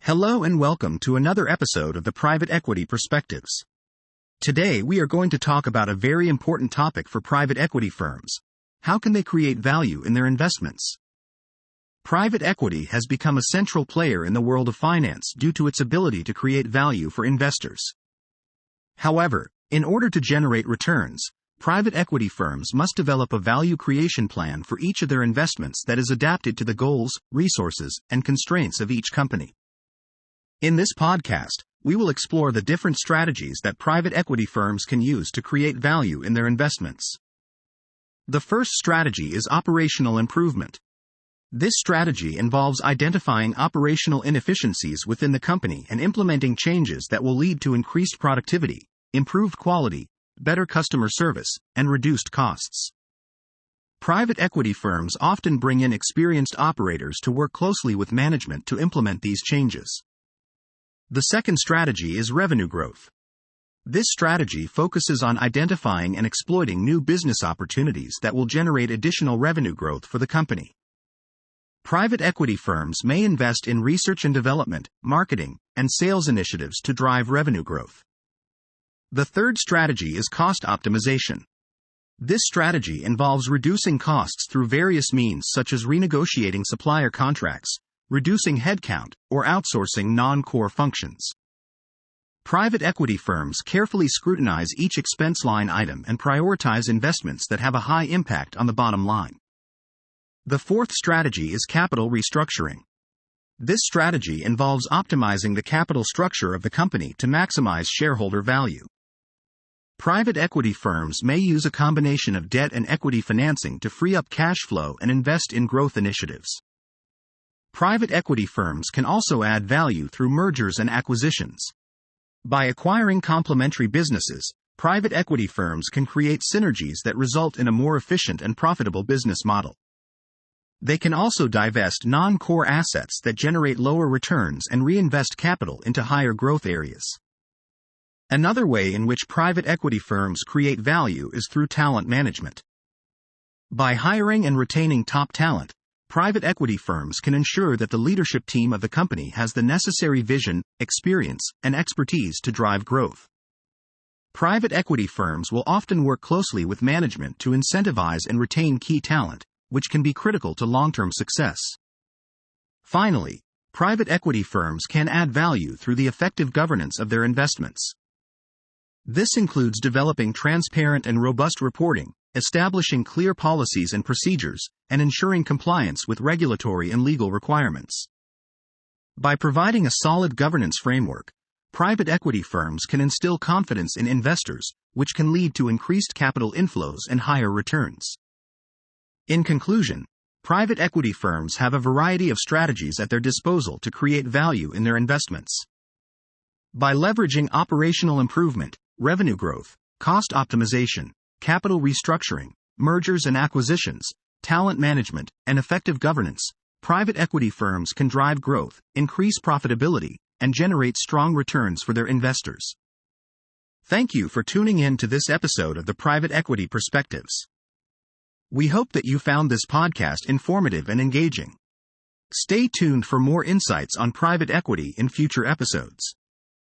Hello and welcome to another episode of the Private Equity Perspectives. Today we are going to talk about a very important topic for private equity firms. How can they create value in their investments? Private equity has become a central player in the world of finance due to its ability to create value for investors. However, in order to generate returns, private equity firms must develop a value creation plan for each of their investments that is adapted to the goals, resources, and constraints of each company. In this podcast, we will explore the different strategies that private equity firms can use to create value in their investments. The first strategy is operational improvement. This strategy involves identifying operational inefficiencies within the company and implementing changes that will lead to increased productivity, improved quality, better customer service, and reduced costs. Private equity firms often bring in experienced operators to work closely with management to implement these changes. The second strategy is revenue growth. This strategy focuses on identifying and exploiting new business opportunities that will generate additional revenue growth for the company. Private equity firms may invest in research and development, marketing, and sales initiatives to drive revenue growth. The third strategy is cost optimization. This strategy involves reducing costs through various means such as renegotiating supplier contracts, reducing headcount, or outsourcing non-core functions. Private equity firms carefully scrutinize each expense line item and prioritize investments that have a high impact on the bottom line. The fourth strategy is capital restructuring. This strategy involves optimizing the capital structure of the company to maximize shareholder value. Private equity firms may use a combination of debt and equity financing to free up cash flow and invest in growth initiatives. Private equity firms can also add value through mergers and acquisitions. By acquiring complementary businesses, private equity firms can create synergies that result in a more efficient and profitable business model. They can also divest non-core assets that generate lower returns and reinvest capital into higher growth areas. Another way in which private equity firms create value is through talent management. By hiring and retaining top talent, private equity firms can ensure that the leadership team of the company has the necessary vision, experience, and expertise to drive growth. Private equity firms will often work closely with management to incentivize and retain key talent, which can be critical to long-term success. Finally, private equity firms can add value through the effective governance of their investments. This includes developing transparent and robust reporting, establishing clear policies and procedures, and ensuring compliance with regulatory and legal requirements. By providing a solid governance framework, private equity firms can instill confidence in investors, which can lead to increased capital inflows and higher returns. In conclusion, private equity firms have a variety of strategies at their disposal to create value in their investments. By leveraging operational improvement, revenue growth, cost optimization, capital restructuring, mergers and acquisitions, talent management, and effective governance, private equity firms can drive growth, increase profitability, and generate strong returns for their investors. Thank you for tuning in to this episode of the Private Equity Perspectives. We hope that you found this podcast informative and engaging. Stay tuned for more insights on private equity in future episodes.